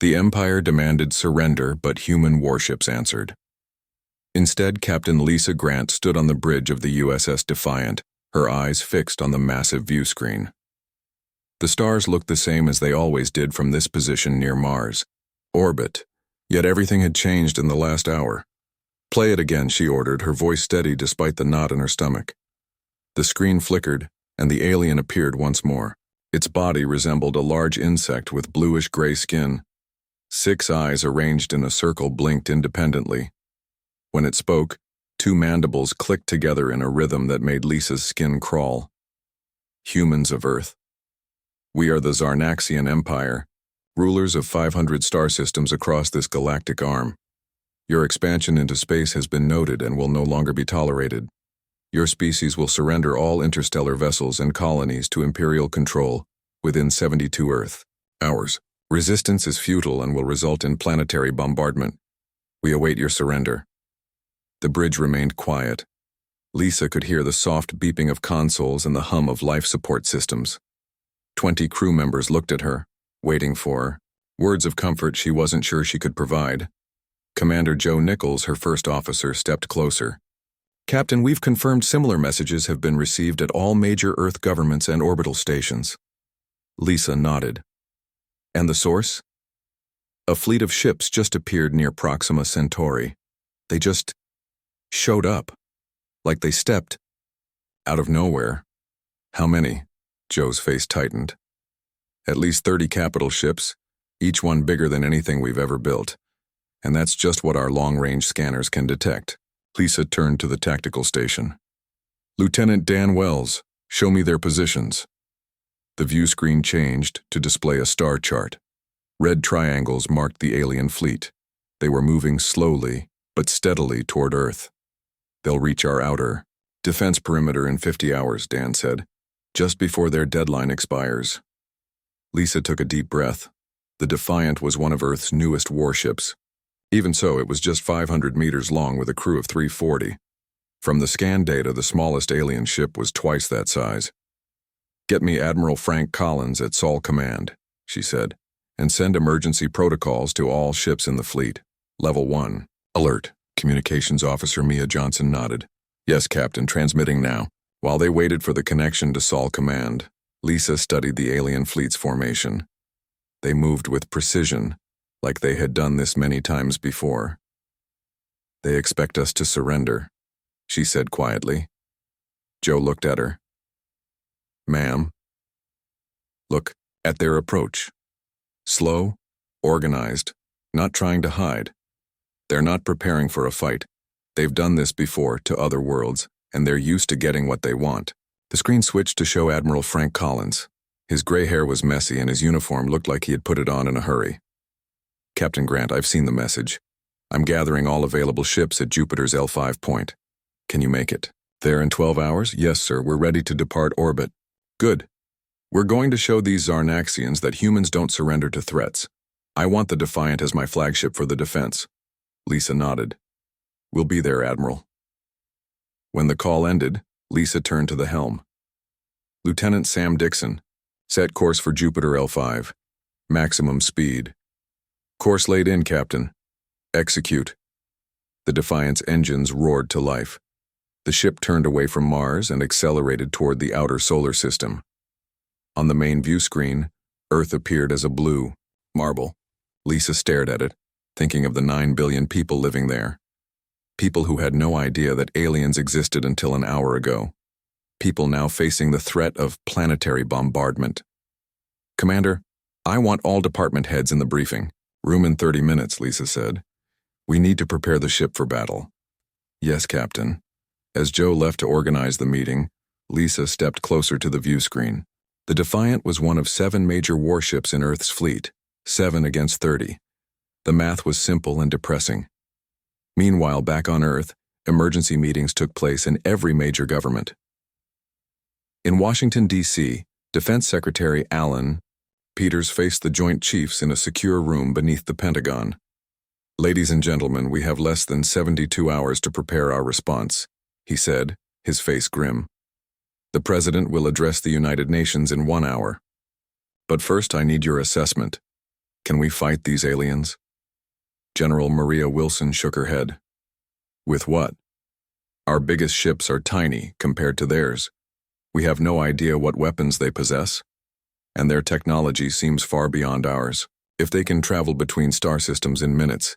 The Empire demanded surrender, but human warships answered. Instead, Captain Lisa Grant stood on the bridge of the USS Defiant, her eyes fixed on the massive view screen. The stars looked the same as they always did from this position near Mars. Orbit. Yet everything had changed in the last hour. "Play it again," she ordered, her voice steady despite the knot in her stomach. The screen flickered, and the alien appeared once more. Its body resembled a large insect with bluish-gray skin. 6 eyes arranged in a circle blinked independently. When it spoke, 2 mandibles clicked together in a rhythm that made Lisa's skin crawl. "Humans of Earth. We are the Zarnaxian Empire, rulers of 500 star systems across this galactic arm. Your expansion into space has been noted and will no longer be tolerated. Your species will surrender all interstellar vessels and colonies to Imperial control within 72 Earth hours. Resistance is futile and will result in planetary bombardment. We await your surrender." The bridge remained quiet. Lisa could hear the soft beeping of consoles and the hum of life support systems. 20 crew members looked at her, waiting for words of comfort she wasn't sure she could provide. Commander Joe Nichols, her first officer, stepped closer. "Captain, we've confirmed similar messages have been received at all major Earth governments and orbital stations." Lisa nodded. "And the source?" "A fleet of ships just appeared near Proxima Centauri. They just showed up, like they stepped out of nowhere." "How many?" Joe's face tightened. "At least 30 capital ships, each one bigger than anything we've ever built. And that's just what our long-range scanners can detect." Lisa turned to the tactical station. "Lieutenant Dan Wells, show me their positions." The view screen changed to display a star chart. Red triangles marked the alien fleet. They were moving slowly, but steadily toward Earth. "They'll reach our outer defense perimeter in 50 hours, Dan said, "just before their deadline expires." Lisa took a deep breath. The Defiant was one of Earth's newest warships. Even so, it was just 500 meters long with a crew of 340. From the scan data, the smallest alien ship was twice that size. "Get me Admiral Frank Collins at Sol Command," she said, "and send emergency protocols to all ships in the fleet. Level 1. Alert." Communications Officer Mia Johnson nodded. "Yes, Captain, transmitting now." While they waited for the connection to Sol Command, Lisa studied the alien fleet's formation. They moved with precision, like they had done this many times before. "They expect us to surrender," she said quietly. Joe looked at her. "Ma'am." "Look at their approach. Slow, organized, not trying to hide. They're not preparing for a fight. They've done this before to other worlds, and they're used to getting what they want." The screen switched to show Admiral Frank Collins. His gray hair was messy and his uniform looked like he had put it on in a hurry. "Captain Grant, I've seen the message. I'm gathering all available ships at Jupiter's L5 point. Can you make it?" "There in 12 hours? Yes, sir. We're ready to depart orbit." "Good. We're going to show these Zarnaxians that humans don't surrender to threats. I want the Defiant as my flagship for the defense." Lisa nodded. "We'll be there, Admiral." When the call ended, Lisa turned to the helm. "Lieutenant Sam Dixon, set course for Jupiter L5. Maximum speed." "Course laid in, Captain." "Execute." The Defiant's engines roared to life. The ship turned away from Mars and accelerated toward the outer solar system. On the main view screen, Earth appeared as a blue marble. Lisa stared at it, thinking of the 9 billion people living there. People who had no idea that aliens existed until an hour ago. People now facing the threat of planetary bombardment. "Commander, I want all department heads in the briefing." "Room in 30 minutes, Lisa said. "We need to prepare the ship for battle." "Yes, Captain." As Joe left to organize the meeting, Lisa stepped closer to the view screen. The Defiant was one of 7 major warships in Earth's fleet, 7 against 30. The math was simple and depressing. Meanwhile, back on Earth, emergency meetings took place in every major government. In Washington, D.C., Defense Secretary Alan Peters faced the Joint Chiefs in a secure room beneath the Pentagon. "Ladies and gentlemen, we have less than 72 hours to prepare our response," he said, his face grim. "The President will address the United Nations in 1 hour. But first I need your assessment. Can we fight these aliens? General Maria Wilson shook her head. With what? Our biggest ships are tiny compared to theirs. We have no idea what weapons they possess, and their technology seems far beyond ours. If they can travel between star systems in minutes.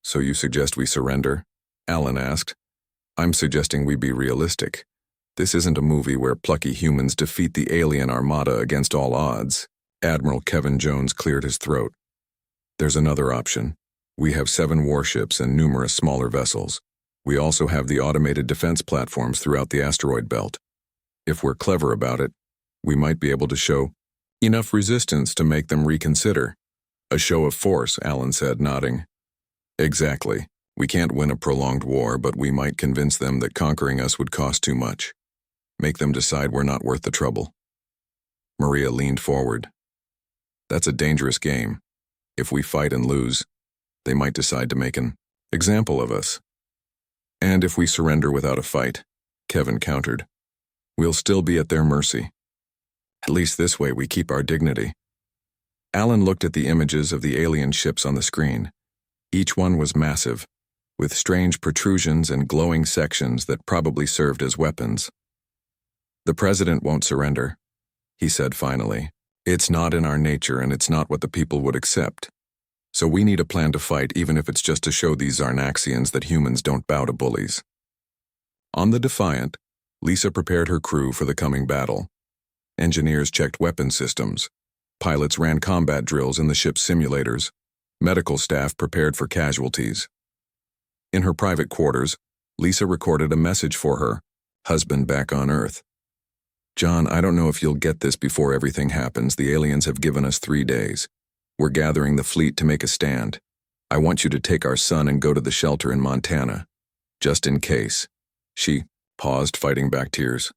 So you suggest we surrender? Alan asked. I'm suggesting we be realistic. This isn't a movie where plucky humans defeat the alien armada against all odds. Admiral Kevin Jones cleared his throat. There's another option. We have 7 warships and numerous smaller vessels. We also have the automated defense platforms throughout the asteroid belt. If we're clever about it, we might be able to show enough resistance to make them reconsider. A show of force, Alan said, nodding. Exactly. We can't win a prolonged war, but we might convince them that conquering us would cost too much. Make them decide we're not worth the trouble. Maria leaned forward. That's a dangerous game. If we fight and lose, they might decide to make an example of us. And if we surrender without a fight, Kevin countered, we'll still be at their mercy. At least this way we keep our dignity. Alan looked at the images of the alien ships on the screen. Each one was massive, with strange protrusions and glowing sections that probably served as weapons. The president won't surrender, he said finally. It's not in our nature and it's not what the people would accept. So we need a plan to fight, even if it's just to show these Zarnaxians that humans don't bow to bullies. On the Defiant, Lisa prepared her crew for the coming battle. Engineers checked weapon systems. Pilots ran combat drills in the ship's simulators. Medical staff prepared for casualties. In her private quarters, Lisa recorded a message for her husband back on Earth. John, I don't know if you'll get this before everything happens. The aliens have given us 3 days. We're gathering the fleet to make a stand. I want you to take our son and go to the shelter in Montana. Just in case. She paused, fighting back tears.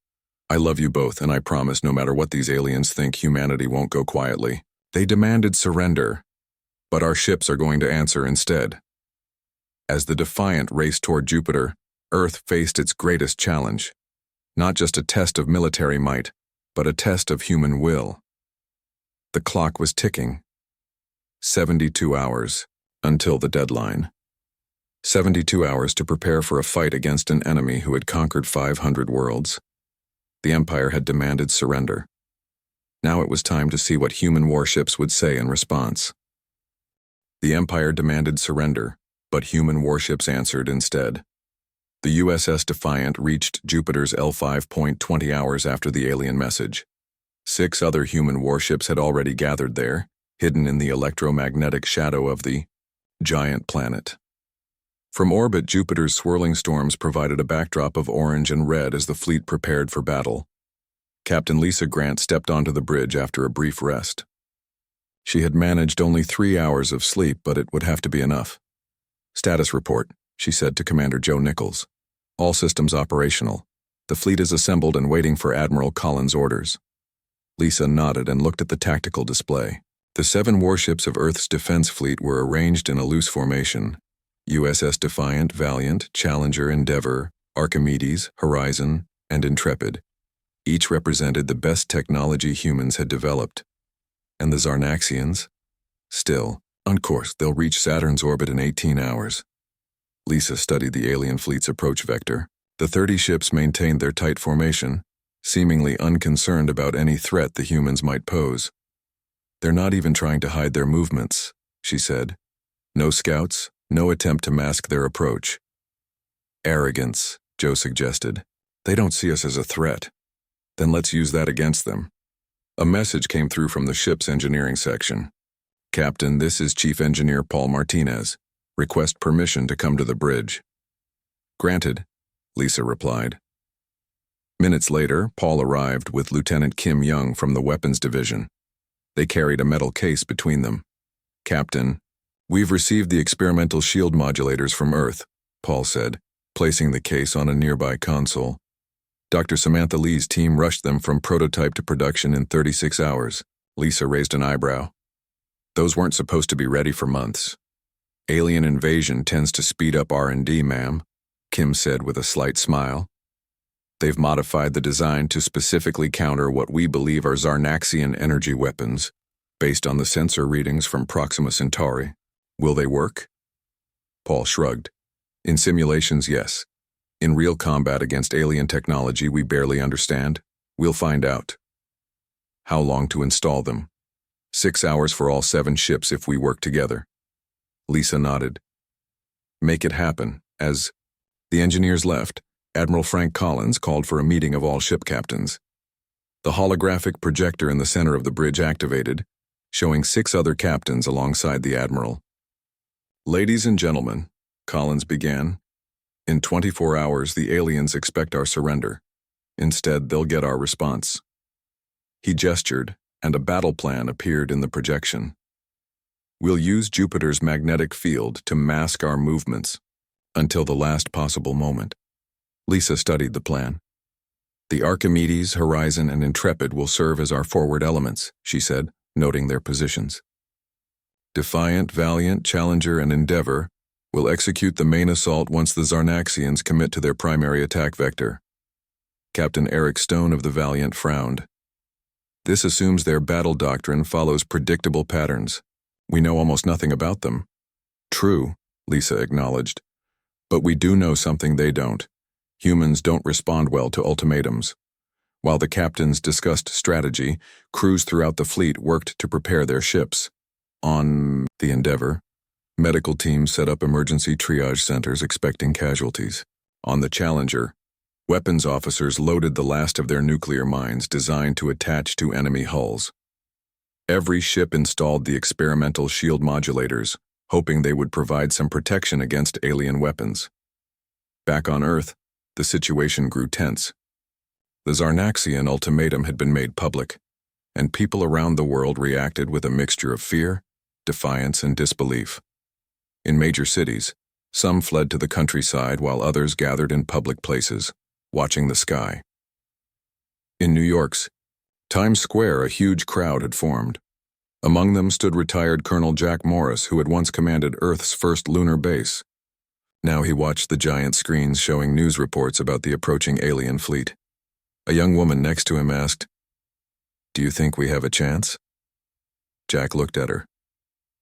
I love you both, and I promise no matter what these aliens think, humanity won't go quietly. They demanded surrender, but our ships are going to answer instead. As the Defiant raced toward Jupiter, Earth faced its greatest challenge. Not just a test of military might, but a test of human will. The clock was ticking. 72 hours until the deadline. 72 hours to prepare for a fight against an enemy who had conquered 500 worlds. The Empire had demanded surrender. Now it was time to see what human warships would say in response. The Empire demanded surrender, but human warships answered instead. The USS Defiant reached Jupiter's L5 20 hours after the alien message. 6 other human warships had already gathered there, hidden in the electromagnetic shadow of the giant planet. From orbit, Jupiter's swirling storms provided a backdrop of orange and red as the fleet prepared for battle. Captain Lisa Grant stepped onto the bridge after a brief rest. She had managed only 3 hours of sleep, but it would have to be enough. Status report, she said to Commander Joe Nichols. All systems operational. The fleet is assembled and waiting for Admiral Collins' orders. Lisa nodded and looked at the tactical display. The 7 warships of Earth's defense fleet were arranged in a loose formation. USS Defiant, Valiant, Challenger, Endeavor, Archimedes, Horizon, and Intrepid. Each represented the best technology humans had developed. And the Zarnaxians? Still, on course, they'll reach Saturn's orbit in 18 hours. Lisa studied the alien fleet's approach vector. The 30 ships maintained their tight formation, seemingly unconcerned about any threat the humans might pose. They're not even trying to hide their movements, she said. No scouts, no attempt to mask their approach. Arrogance, Joe suggested. They don't see us as a threat. Then let's use that against them. A message came through from the ship's engineering section. Captain, this is Chief Engineer Paul Martinez. Request permission to come to the bridge. Granted, Lisa replied. Minutes later, Paul arrived with Lieutenant Kim Young from the Weapons Division. They carried a metal case between them. Captain, we've received the experimental shield modulators from Earth, Paul said, placing the case on a nearby console. Dr. Samantha Lee's team rushed them from prototype to production in 36 hours. Lisa raised an eyebrow. Those weren't supposed to be ready for months. Alien invasion tends to speed up R&D, ma'am, Kim said with a slight smile. They've modified the design to specifically counter what we believe are Zarnaxian energy weapons, Based on the sensor readings from Proxima Centauri, will they work? Paul shrugged. In simulations, yes. In real combat against alien technology we barely understand, we'll find out. How long to install them? 6 hours for all 7 ships if we work together. Lisa nodded. Make it happen. As the engineers left, Admiral Frank Collins called for a meeting of all ship captains. The holographic projector in the center of the bridge activated, showing 6 other captains alongside the admiral. Ladies and gentlemen, Collins began, in 24 hours the aliens expect our surrender. Instead, they'll get our response. He gestured, and a battle plan appeared in the projection. We'll use Jupiter's magnetic field to mask our movements until the last possible moment. Lisa studied the plan. The Archimedes, Horizon, and Intrepid will serve as our forward elements, she said, noting their positions. Defiant, Valiant, Challenger, and Endeavor will execute the main assault once the Zarnaxians commit to their primary attack vector. Captain Eric Stone of the Valiant frowned. This assumes their battle doctrine follows predictable patterns. We know almost nothing about them. True, Lisa acknowledged. But we do know something they don't. Humans don't respond well to ultimatums. While the captains discussed strategy, crews throughout the fleet worked to prepare their ships. On the Endeavor, medical teams set up emergency triage centers expecting casualties. On the Challenger, weapons officers loaded the last of their nuclear mines designed to attach to enemy hulls. Every ship installed the experimental shield modulators, hoping they would provide some protection against alien weapons. Back on Earth, the situation grew tense. The Zarnaxian ultimatum had been made public, and people around the world reacted with a mixture of fear, defiance, and disbelief. In major cities, some fled to the countryside while others gathered in public places, watching the sky. In New York's Times Square, a huge crowd had formed. Among them stood retired Colonel Jack Morris, who had once commanded Earth's first lunar base. Now he watched the giant screens showing news reports about the approaching alien fleet. A young woman next to him asked, "Do you think we have a chance?" Jack looked at her.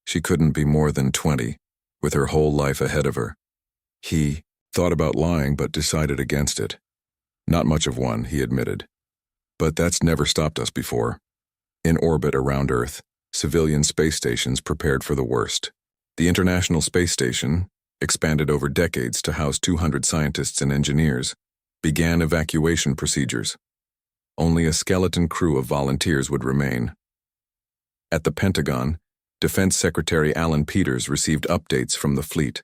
She couldn't be more than 20, with her whole life ahead of her. He thought about lying but decided against it. Not much of one, he admitted. But that's never stopped us before. In orbit around Earth, civilian space stations prepared for the worst. The International Space Station, expanded over decades to house 200 scientists and engineers, began evacuation procedures. Only a skeleton crew of volunteers would remain. At the Pentagon, Defense Secretary Alan Peters received updates from the fleet.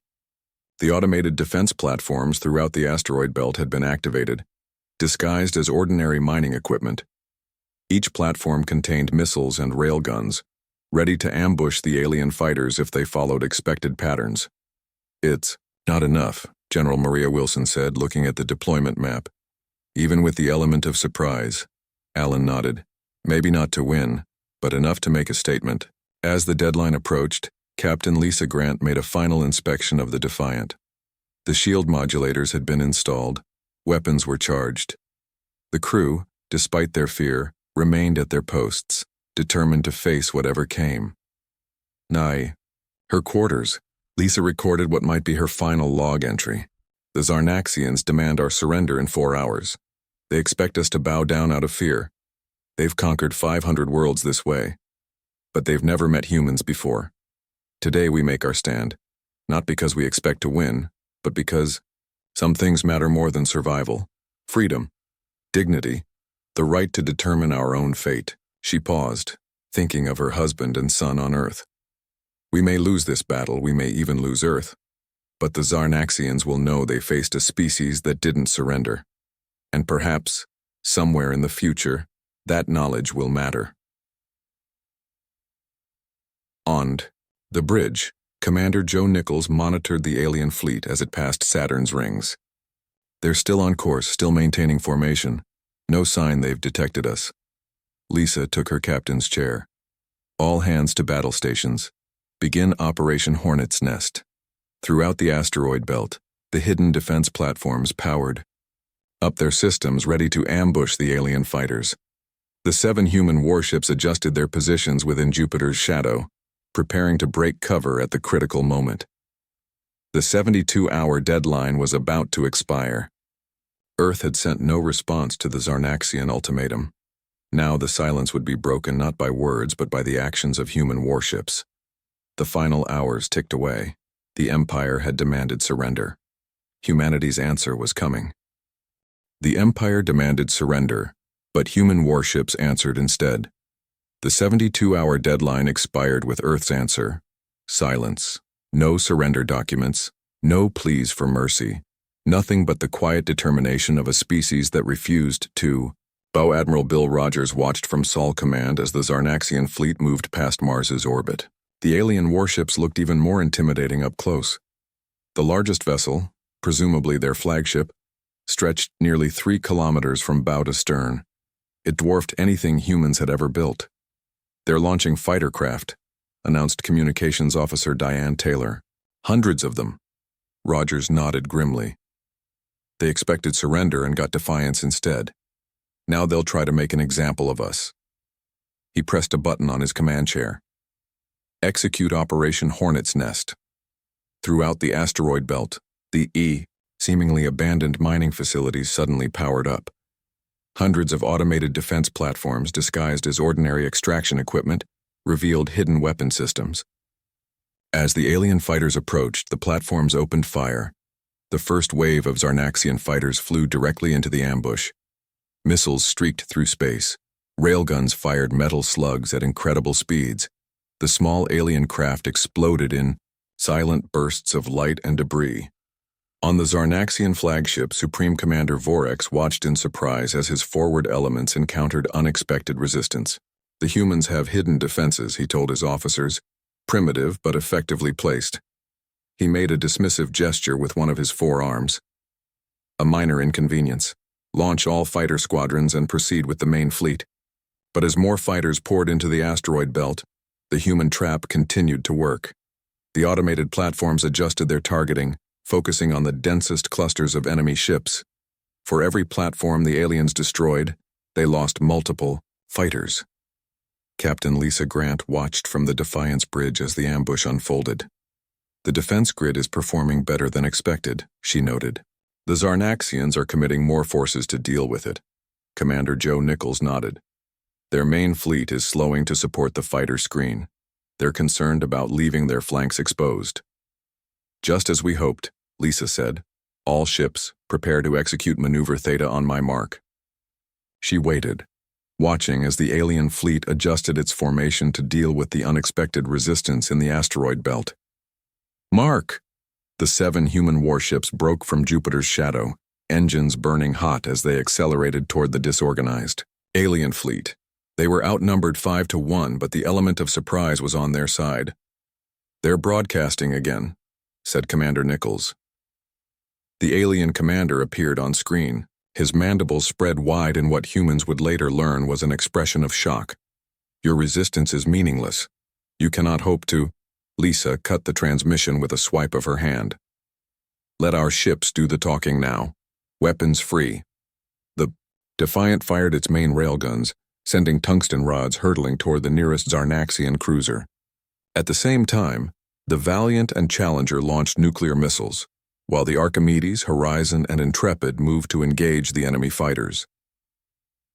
The automated defense platforms throughout the asteroid belt had been activated, disguised as ordinary mining equipment. Each platform contained missiles and railguns, ready to ambush the alien fighters if they followed expected patterns. It's not enough, General Maria Wilson said, looking at the deployment map. Even with the element of surprise. Alan nodded. Maybe not to win, but enough to make a statement. As the deadline approached, Captain Lisa Grant made a final inspection of the Defiant. The shield modulators had been installed. Weapons were charged. The crew, despite their fear, remained at their posts, determined to face whatever came. Nigh her quarters, Lisa recorded what might be her final log entry. The Zarnaxians demand our surrender in 4 hours. They expect us to bow down out of fear. They've conquered 500 worlds this way. But they've never met humans before. Today we make our stand, not because we expect to win, but because some things matter more than survival. Freedom, dignity, the right to determine our own fate. She paused, thinking of her husband and son on Earth. We may lose this battle, we may even lose Earth, but the Zarnaxians will know they faced a species that didn't surrender. And perhaps, somewhere in the future, that knowledge will matter. On the bridge, Commander Joe Nichols monitored the alien fleet as it passed Saturn's rings. They're still on course, still maintaining formation. No sign they've detected us. Lisa took her captain's chair. All hands to battle stations. Begin Operation Hornet's Nest. Throughout the asteroid belt, the hidden defense platforms powered up their systems ready to ambush the alien fighters. The 7 human warships adjusted their positions within Jupiter's shadow, preparing to break cover at the critical moment. The 72-hour deadline was about to expire. Earth had sent no response to the Zarnaxian ultimatum. Now the silence would be broken not by words but by the actions of human warships. The final hours ticked away. The Empire had demanded surrender. Humanity's answer was coming. The Empire demanded surrender, but human warships answered instead. The 72-hour deadline expired with Earth's answer: silence. No surrender documents, no pleas for mercy, nothing but the quiet determination of a species that refused to. Bow Admiral Bill Rogers watched from Sol Command as the Zarnaxian fleet moved past Mars's orbit. The alien warships looked even more intimidating up close. The largest vessel, presumably their flagship, stretched nearly 3 kilometers from bow to stern. It dwarfed anything humans had ever built. "They're launching fighter craft," announced Communications Officer Diane Taylor. "Hundreds of them." Rogers nodded grimly. "They expected surrender and got defiance instead. Now they'll try to make an example of us." He pressed a button on his command chair. "Execute Operation Hornet's Nest." Throughout the asteroid belt, the seemingly abandoned mining facilities suddenly powered up. Hundreds of automated defense platforms disguised as ordinary extraction equipment revealed hidden weapon systems. As the alien fighters approached, the platforms opened fire. The first wave of Zarnaxian fighters flew directly into the ambush. Missiles streaked through space. Railguns fired metal slugs at incredible speeds. The small alien craft exploded in silent bursts of light and debris. On the Zarnaxian flagship, Supreme Commander Vorex watched in surprise as his forward elements encountered unexpected resistance. "The humans have hidden defenses," he told his officers, "primitive but effectively placed." He made a dismissive gesture with one of his forearms. "A minor inconvenience. Launch all fighter squadrons and proceed with the main fleet." But as more fighters poured into the asteroid belt, the human trap continued to work. The automated platforms adjusted their targeting, focusing on the densest clusters of enemy ships. For every platform the aliens destroyed, they lost multiple fighters. Captain Lisa Grant watched from the Defiance Bridge as the ambush unfolded. "The defense grid is performing better than expected," she noted. "The Zarnaxians are committing more forces to deal with it." Commander Joe Nichols nodded. "Their main fleet is slowing to support the fighter screen. They're concerned about leaving their flanks exposed." "Just as we hoped," Lisa said. "All ships, prepare to execute Maneuver Theta on my mark." She waited, watching as the alien fleet adjusted its formation to deal with the unexpected resistance in the asteroid belt. "Mark!" The 7 human warships broke from Jupiter's shadow, engines burning hot as they accelerated toward the disorganized alien fleet. They were outnumbered 5-1, but the element of surprise was on their side. "They're broadcasting again," said Commander Nichols. The alien commander appeared on screen, his mandibles spread wide in what humans would later learn was an expression of shock. "Your resistance is meaningless. You cannot hope to—" Lisa cut the transmission with a swipe of her hand. "Let our ships do the talking now. Weapons free." The Defiant fired its main railguns, sending tungsten rods hurtling toward the nearest Zarnaxian cruiser. At the same time, the Valiant and Challenger launched nuclear missiles, while the Archimedes, Horizon, and Intrepid moved to engage the enemy fighters.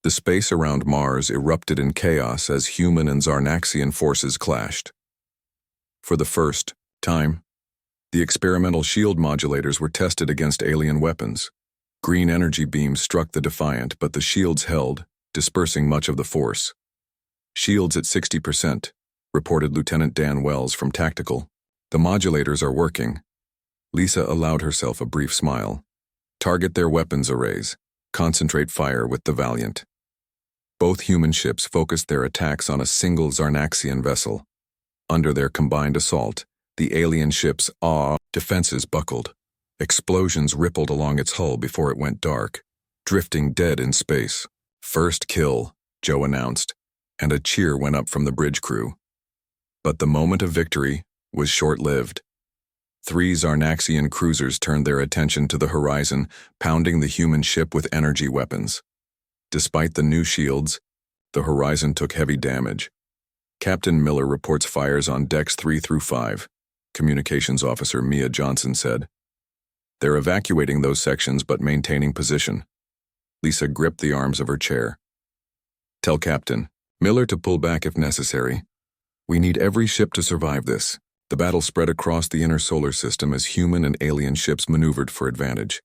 The space around Mars erupted in chaos as human and Zarnaxian forces clashed. For the first time, the experimental shield modulators were tested against alien weapons. Green energy beams struck the Defiant, but the shields held, dispersing much of the force. "Shields at 60%, reported Lieutenant Dan Wells from Tactical. "The modulators are working." Lisa allowed herself a brief smile. "Target their weapons arrays. Concentrate fire with the Valiant." Both human ships focused their attacks on a single Zarnaxian vessel. Under their combined assault, the alien ship's defenses buckled. Explosions rippled along its hull before it went dark, drifting dead in space. "First kill," Joe announced, and a cheer went up from the bridge crew. But the moment of victory was short-lived. 3 Zarnaxian cruisers turned their attention to the horizon, pounding the human ship with energy weapons. Despite the new shields, The horizon took heavy damage. Captain Miller reports fires on decks 3 through 5. Communications Officer Mia Johnson said. They're evacuating those sections but maintaining position. Lisa gripped the arms of her chair. Tell Captain Miller to pull back if necessary. We need every ship to survive this. The battle spread across the inner solar system as human and alien ships maneuvered for advantage.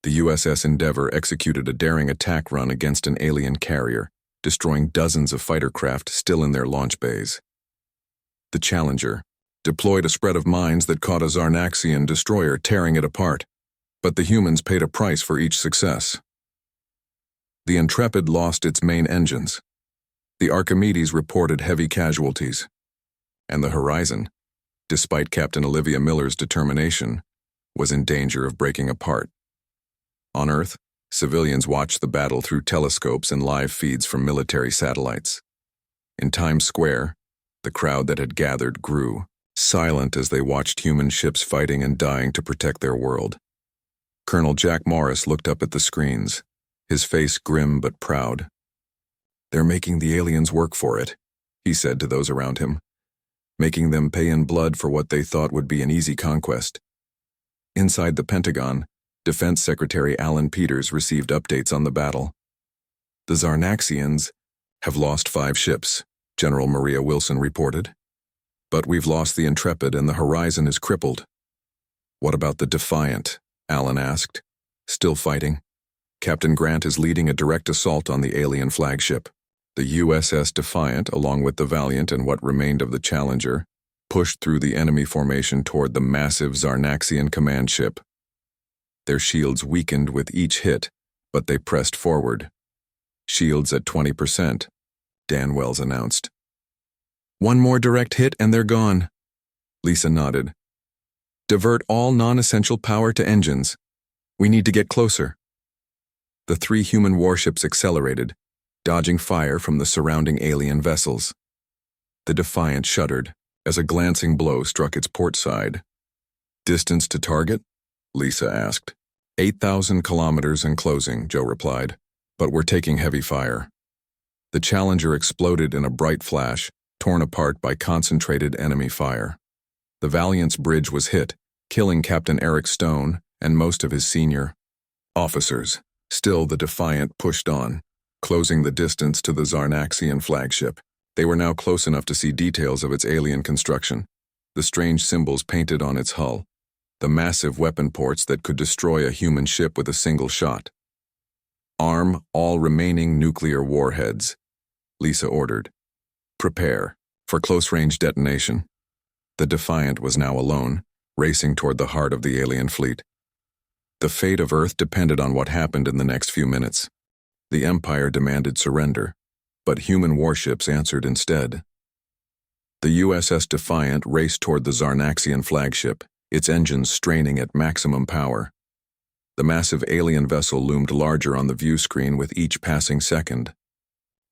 The USS Endeavour executed a daring attack run against an alien carrier, destroying dozens of fighter craft still in their launch bays. The Challenger deployed a spread of mines that caught a Zarnaxian destroyer, tearing it apart, but the humans paid a price for each success. The Intrepid lost its main engines. The Archimedes reported heavy casualties. And the Horizon, despite Captain Olivia Miller's determination, was in danger of breaking apart. On Earth, civilians watched the battle through telescopes and live feeds from military satellites. In Times Square, the crowd that had gathered grew, silent as they watched human ships fighting and dying to protect their world. Colonel Jack Morris looked up at the screens, his face grim but proud. They're making the aliens work for it, he said to those around him, making them pay in blood for what they thought would be an easy conquest. Inside the Pentagon, Defense Secretary Alan Peters received updates on the battle. The Zarnaxians have lost 5 ships, General Maria Wilson reported. But we've lost the Intrepid and the Horizon is crippled. What about the Defiant? Alan asked. Still fighting? Captain Grant is leading a direct assault on the alien flagship. The USS Defiant, along with the Valiant and what remained of the Challenger, pushed through the enemy formation toward the massive Zarnaxian command ship. Their shields weakened with each hit, but they pressed forward. Shields at 20%, Dan Wells announced. One more direct hit and they're gone. Lisa nodded. Divert all non-essential power to engines. We need to get closer. The 3 human warships accelerated, dodging fire from the surrounding alien vessels. The Defiant shuddered as a glancing blow struck its port side. Distance to target? Lisa asked. 8,000 kilometers and closing, Joe replied, but we're taking heavy fire. The Challenger exploded in a bright flash, torn apart by concentrated enemy fire. The Valiant's bridge was hit, killing Captain Eric Stone and most of his senior officers. Still, the Defiant pushed on, closing the distance to the Zarnaxian flagship. They were now close enough to see details of its alien construction, the strange symbols painted on its hull, the massive weapon ports that could destroy a human ship with a single shot. Arm all remaining nuclear warheads, Lisa ordered. Prepare for close-range detonation. The Defiant was now alone, racing toward the heart of the alien fleet. The fate of Earth depended on what happened in the next few minutes. The Empire demanded surrender, but human warships answered instead. The USS Defiant raced toward the Zarnaxian flagship, its engines straining at maximum power. The massive alien vessel loomed larger on the view screen with each passing second.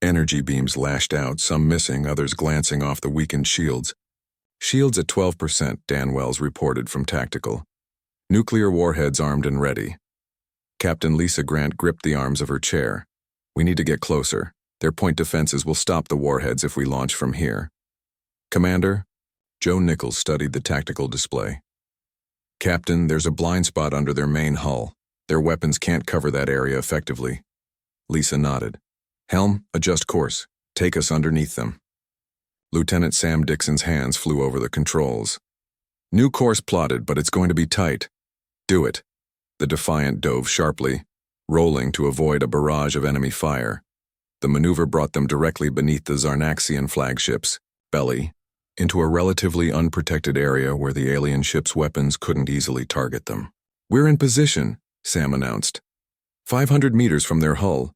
Energy beams lashed out, some missing, others glancing off the weakened shields. Shields at 12%, Dan Wells reported from Tactical. Nuclear warheads armed and ready. Captain Lisa Grant gripped the arms of her chair. We need to get closer. Their point defenses will stop the warheads if we launch from here. Commander? Joe Nichols studied the tactical display. Captain, there's a blind spot under their main hull. Their weapons can't cover that area effectively. Lisa nodded. Helm, adjust course. Take us underneath them. Lieutenant Sam Dixon's hands flew over the controls. New course plotted, but it's going to be tight. Do it. The Defiant dove sharply, rolling to avoid a barrage of enemy fire. The maneuver brought them directly beneath the Zarnaxian flagship's belly, into a relatively unprotected area where the alien ship's weapons couldn't easily target them. We're in position, Sam announced. 500 meters from their hull.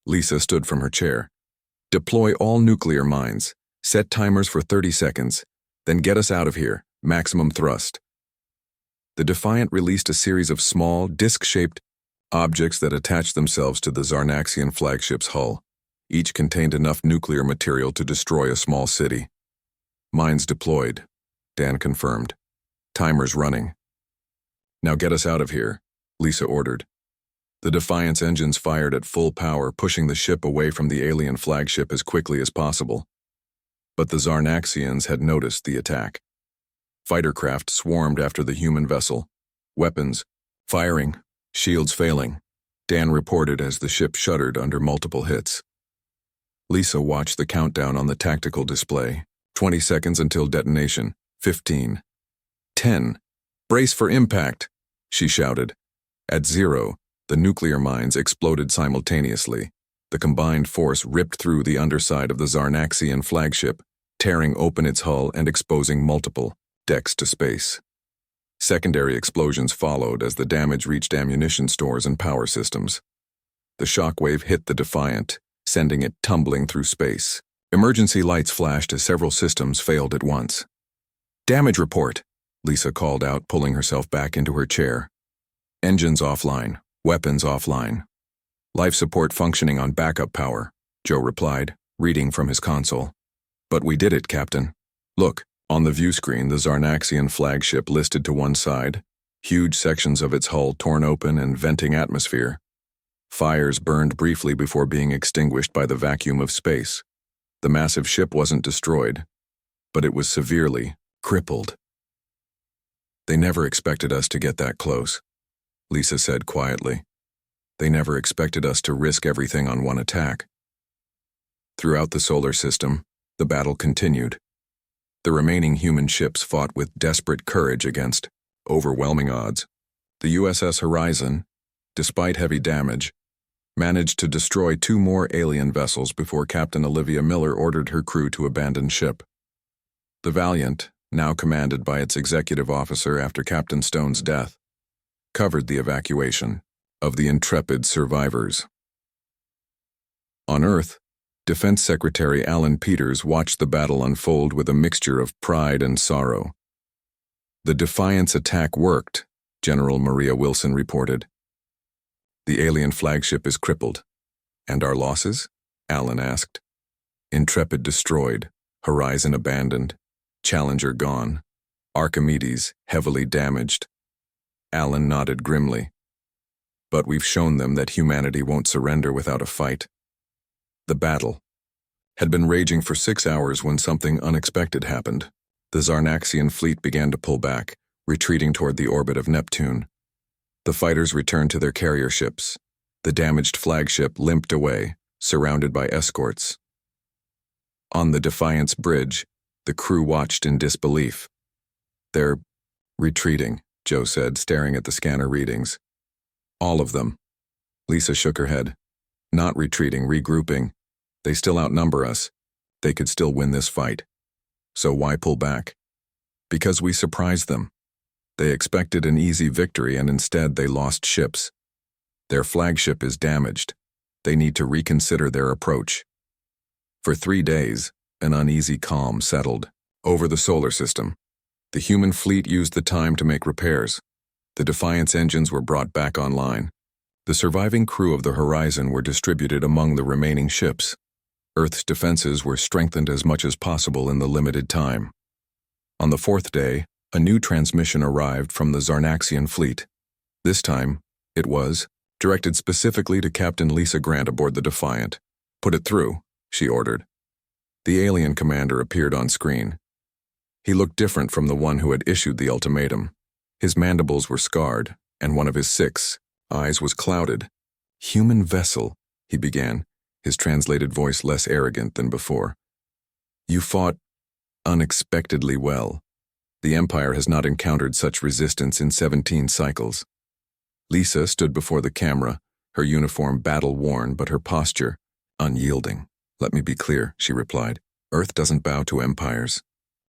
Lisa stood from her chair. Deploy all nuclear mines. Set timers for 30 seconds. Then get us out of here. Maximum thrust. The Defiant released a series of small, disc-shaped objects that attached themselves to the Zarnaxian flagship's hull. Each contained enough nuclear material to destroy a small city. Mines deployed, Dan confirmed. Timers running. Now get us out of here, Lisa ordered. The Defiant's engines fired at full power, pushing the ship away from the alien flagship as quickly as possible. But the Zarnaxians had noticed the attack. Fighter craft swarmed after the human vessel. Weapons firing, shields failing, Dan reported as the ship shuddered under multiple hits. Lisa watched the countdown on the tactical display. 20 seconds until detonation. 15. 10. Brace for impact, she shouted. At 0, the nuclear mines exploded simultaneously. The combined force ripped through the underside of the Zarnaxian flagship, tearing open its hull and exposing multiple decks to space. Secondary explosions followed as the damage reached ammunition stores and power systems. The shockwave hit the Defiant, sending it tumbling through space. Emergency lights flashed as several systems failed at once. Damage report, Lisa called out, pulling herself back into her chair. Engines offline, weapons offline. Life support functioning on backup power, Joe replied, reading from his console. But we did it, Captain. Look, on the view screen, the Zarnaxian flagship listed to one side, huge sections of its hull torn open and venting atmosphere. Fires burned briefly before being extinguished by the vacuum of space. The massive ship wasn't destroyed, but it was severely crippled. They never expected us to get that close, Lisa said quietly. They never expected us to risk everything on one attack. Throughout the solar system, the battle continued. The remaining human ships fought with desperate courage against overwhelming odds. The USS Horizon, despite heavy damage, managed to destroy 2 more alien vessels before Captain Olivia Miller ordered her crew to abandon ship. The Valiant, now commanded by its executive officer after Captain Stone's death, covered the evacuation of the intrepid survivors. On Earth, Defense Secretary Alan Peters watched the battle unfold with a mixture of pride and sorrow. The Defiant's attack worked, General Maria Wilson reported. The alien flagship is crippled. And our losses? Alan asked. Intrepid destroyed, Horizon abandoned, Challenger gone, Archimedes heavily damaged. Alan nodded grimly. But we've shown them that humanity won't surrender without a fight. The battle had been raging for 6 hours when something unexpected happened. The Zarnaxian fleet began to pull back, retreating toward the orbit of Neptune. The fighters returned to their carrier ships. The damaged flagship limped away, surrounded by escorts. On the Defiant's bridge, the crew watched in disbelief. They're retreating, Joe said, staring at the scanner readings. All of them. Lisa shook her head. Not retreating, regrouping. They still outnumber us. They could still win this fight. So why pull back? Because we surprised them. They expected an easy victory and instead they lost ships. Their flagship is damaged. They need to reconsider their approach. For 3 days, an uneasy calm settled over the solar system. The human fleet used the time to make repairs. The Defiant's engines were brought back online. The surviving crew of the Horizon were distributed among the remaining ships. Earth's defenses were strengthened as much as possible in the limited time. On the 4th day, a new transmission arrived from the Zarnaxian fleet. This time, it was directed specifically to Captain Lisa Grant aboard the Defiant. Put it through, she ordered. The alien commander appeared on screen. He looked different from the one who had issued the ultimatum. His mandibles were scarred, and one of his 6 eyes was clouded. Human vessel, he began, his translated voice less arrogant than before. You fought unexpectedly well. The Empire has not encountered such resistance in 17 cycles. Lisa stood before the camera, her uniform battle-worn but her posture unyielding. Let me be clear, she replied. Earth doesn't bow to empires.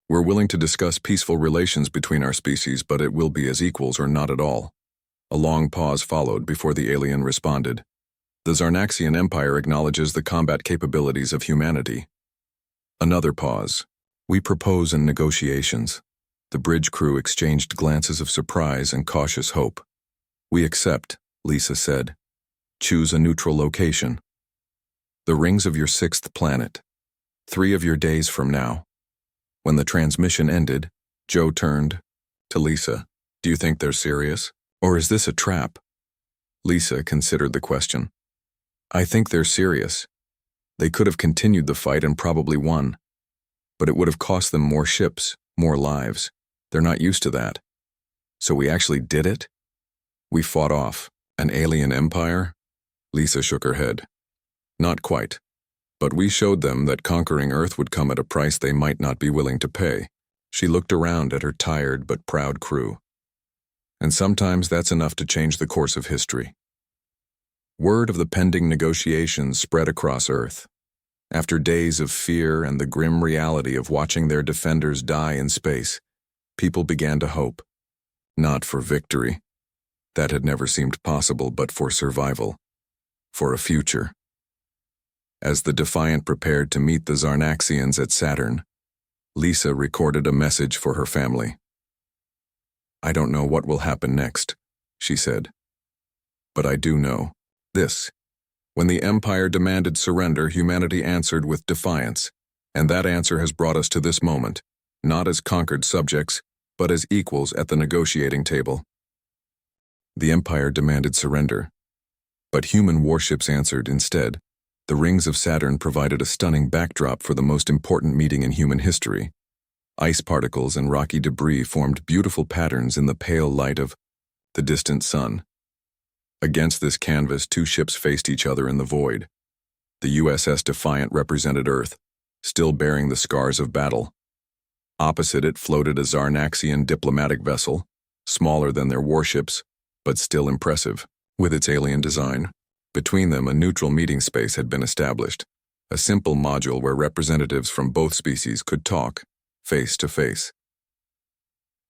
We're willing to discuss peaceful relations between our species, but it will be as equals or not at all. A long pause followed before the alien responded. The Zarnaxian Empire acknowledges the combat capabilities of humanity. Another pause. We propose in negotiations. The bridge crew exchanged glances of surprise and cautious hope. We accept, Lisa said. Choose a neutral location. The rings of your 6th planet. 3 of your days from now. When the transmission ended, Joe turned to Lisa. Do you think they're serious? Or is this a trap? Lisa considered the question. I think they're serious. They could have continued the fight and probably won. But it would have cost them more ships, more lives. They're not used to that. So we actually did it? We fought off an alien empire? Lisa shook her head. Not quite. But we showed them that conquering Earth would come at a price they might not be willing to pay. She looked around at her tired but proud crew. And sometimes that's enough to change the course of history. Word of the pending negotiations spread across Earth. After days of fear and the grim reality of watching their defenders die in space, people began to hope. Not for victory. That had never seemed possible, but for survival. For a future. As the Defiant prepared to meet the Zarnaxians at Saturn, Lisa recorded a message for her family. I don't know what will happen next, she said. But I do know this. When the Empire demanded surrender, humanity answered with defiance, and that answer has brought us to this moment, not as conquered subjects, but as equals at the negotiating table. The Empire demanded surrender, but human warships answered instead. The rings of Saturn provided a stunning backdrop for the most important meeting in human history. Ice particles and rocky debris formed beautiful patterns in the pale light of the distant sun. Against this canvas, two ships faced each other in the void. The USS Defiant represented Earth, still bearing the scars of battle. Opposite it floated a Zarnaxian diplomatic vessel, smaller than their warships, but still impressive, with its alien design. Between them, a neutral meeting space had been established, a simple module where representatives from both species could talk, face to face.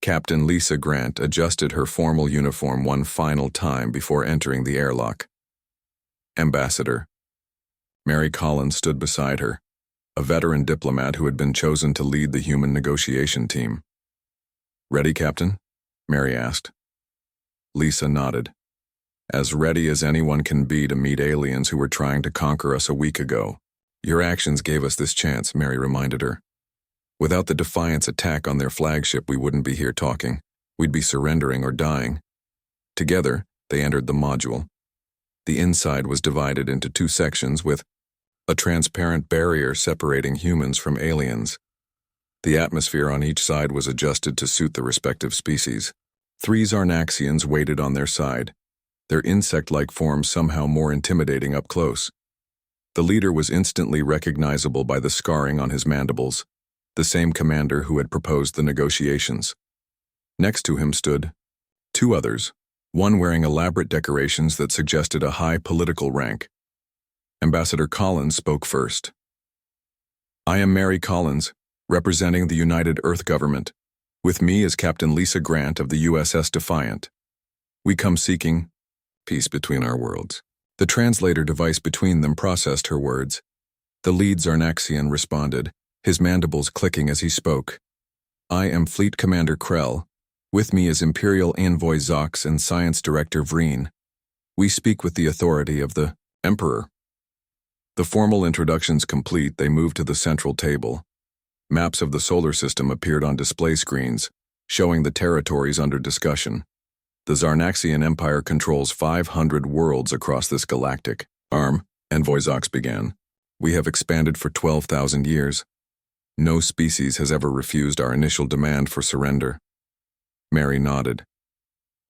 Captain Lisa Grant adjusted her formal uniform one final time before entering the airlock. Ambassador. Mary Collins stood beside her, a veteran diplomat who had been chosen to lead the human negotiation team. Ready, Captain? Mary asked. Lisa nodded. As ready as anyone can be to meet aliens who were trying to conquer us a week ago. Your actions gave us this chance, Mary reminded her. Without the Defiant's attack on their flagship, we wouldn't be here talking. We'd be surrendering or dying. Together, they entered the module. The inside was divided into two sections with a transparent barrier separating humans from aliens. The atmosphere on each side was adjusted to suit the respective species. 3 Zarnaxians waited on their side, their insect-like forms somehow more intimidating up close. The leader was instantly recognizable by the scarring on his mandibles, the same commander who had proposed the negotiations. Next to him stood 2 others, one wearing elaborate decorations that suggested a high political rank. Ambassador Collins spoke first. I am Mary Collins, representing the United Earth Government. With me is Captain Lisa Grant of the USS Defiant. We come seeking peace between our worlds. The translator device between them processed her words. The lead Zarnaxian responded, his mandibles clicking as he spoke. I am Fleet Commander Krell. With me is Imperial Envoy Zox and Science Director Vreen. We speak with the authority of the Emperor. The formal introductions complete, they moved to the central table. Maps of the solar system appeared on display screens, showing the territories under discussion. The Zarnaxian Empire controls 500 worlds across this galactic arm, Envoy Zox began. We have expanded for 12,000 years. No species has ever refused our initial demand for surrender. Mary nodded.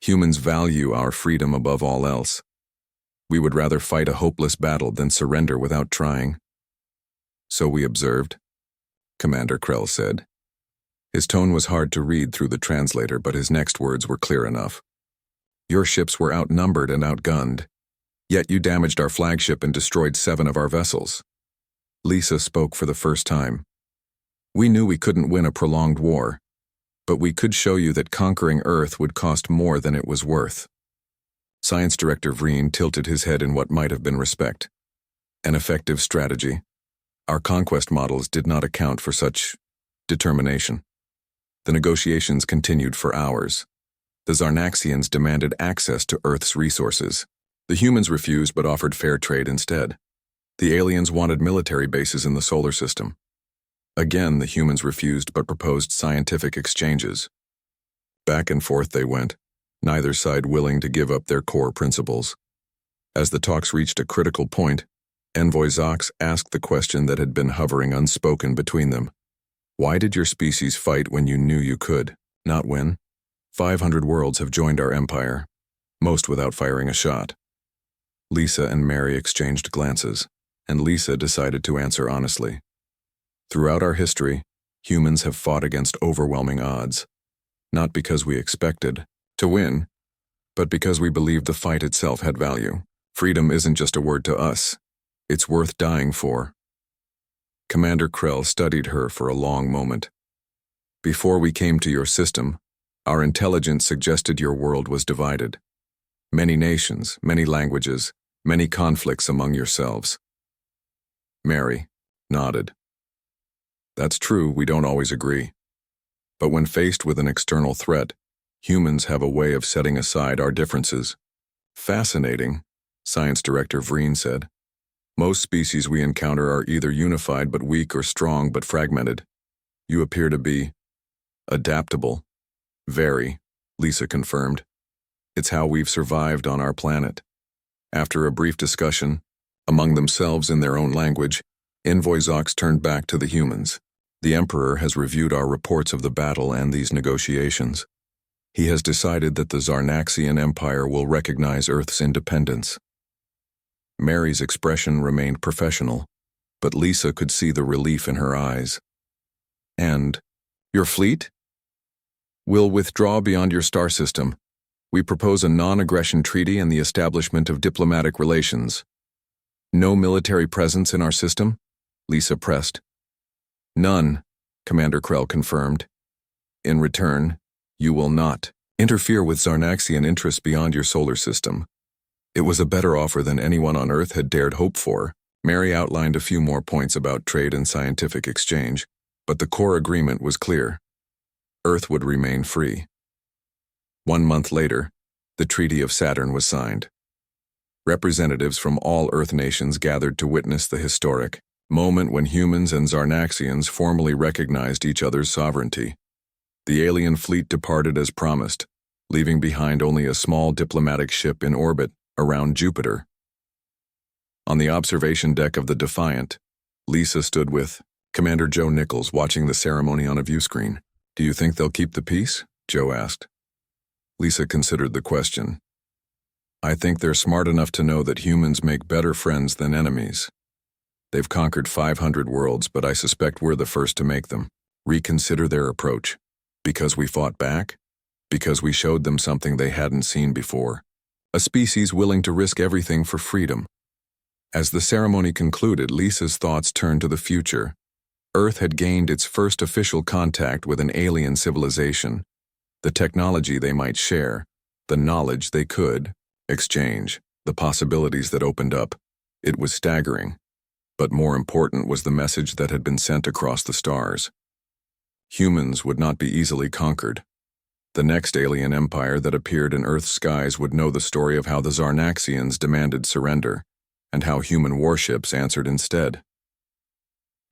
Humans value our freedom above all else. We would rather fight a hopeless battle than surrender without trying. So we observed, Commander Krell said. His tone was hard to read through the translator, but his next words were clear enough. Your ships were outnumbered and outgunned, yet you damaged our flagship and destroyed 7 of our vessels. Lisa spoke for the first time. We knew we couldn't win a prolonged war, but we could show you that conquering Earth would cost more than it was worth. Science Director Vreen tilted his head in what might have been respect. An effective strategy. Our conquest models did not account for such determination. The negotiations continued for hours. The Zarnaxians demanded access to Earth's resources. The humans refused but offered fair trade instead. The aliens wanted military bases in the solar system. Again, the humans refused but proposed scientific exchanges. Back and forth they went, neither side willing to give up their core principles. As the talks reached a critical point, Envoy Zox asked the question that had been hovering unspoken between them. Why did your species fight when you knew you could, not win? 500 worlds have joined our empire, most without firing a shot. Lisa and Mary exchanged glances, and Lisa decided to answer honestly. Throughout our history, humans have fought against overwhelming odds, not because we expected to win, but because we believed the fight itself had value. Freedom isn't just a word to us, it's worth dying for. Commander Krell studied her for a long moment. Before we came to your system, our intelligence suggested your world was divided. Many nations, many languages, many conflicts among yourselves. Mary nodded. That's true, we don't always agree. But when faced with an external threat, humans have a way of setting aside our differences. Fascinating, Science Director Vreen said. Most species we encounter are either unified but weak or strong but fragmented. You appear to be adaptable. Very, Lisa confirmed. It's how we've survived on our planet. After a brief discussion, among themselves in their own language, Envoy Zox turned back to the humans. The Emperor has reviewed our reports of the battle and these negotiations. He has decided that the Zarnaxian Empire will recognize Earth's independence. Mary's expression remained professional, but Lisa could see the relief in her eyes. And, your fleet? Will withdraw beyond your star system. We propose a non-aggression treaty and the establishment of diplomatic relations. No military presence in our system? Lisa pressed. None, Commander Krell confirmed. In return, you will not interfere with Zarnaxian interests beyond your solar system. It was a better offer than anyone on Earth had dared hope for. Mary outlined a few more points about trade and scientific exchange, but the core agreement was clear. Earth would remain free. 1 month later, the Treaty of Saturn was signed. Representatives from all Earth nations gathered to witness the historic moment when humans and Zarnaxians formally recognized each other's sovereignty. The alien fleet departed as promised, leaving behind only a small diplomatic ship in orbit around Jupiter. On the observation deck of the Defiant, Lisa stood with Commander Joe Nichols watching the ceremony on a view screen. Do you think they'll keep the peace? Joe asked. Lisa considered the question. I think they're smart enough to know that humans make better friends than enemies. They've conquered 500 worlds, but I suspect we're the first to make them reconsider their approach. Because we fought back? Because we showed them something they hadn't seen before. A species willing to risk everything for freedom. As the ceremony concluded, Lisa's thoughts turned to the future. Earth had gained its first official contact with an alien civilization. The technology they might share, the knowledge they could exchange, the possibilities that opened up. It was staggering. But more important was the message that had been sent across the stars. Humans would not be easily conquered. The next alien empire that appeared in Earth's skies would know the story of how the Zarnaxians demanded surrender, and how human warships answered instead.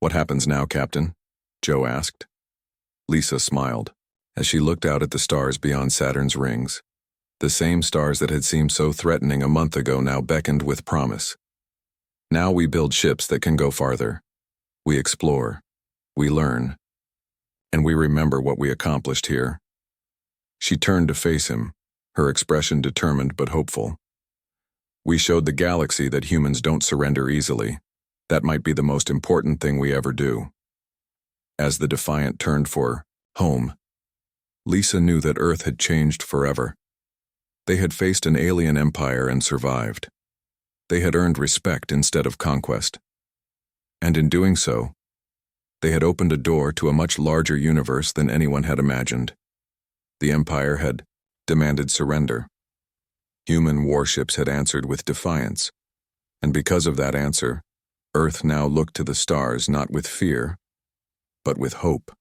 What happens now, Captain? Joe asked. Lisa smiled, as she looked out at the stars beyond Saturn's rings. The same stars that had seemed so threatening a month ago now beckoned with promise. Now we build ships that can go farther. We explore. We learn. And we remember what we accomplished here. She turned to face him, her expression determined but hopeful. We showed the galaxy that humans don't surrender easily. That might be the most important thing we ever do. As the Defiant turned for home, Lisa knew that Earth had changed forever. They had faced an alien empire and survived. They had earned respect instead of conquest. And in doing so, they had opened a door to a much larger universe than anyone had imagined. The Empire had demanded surrender. Human warships had answered with defiance, and because of that answer, Earth now looked to the stars not with fear, but with hope.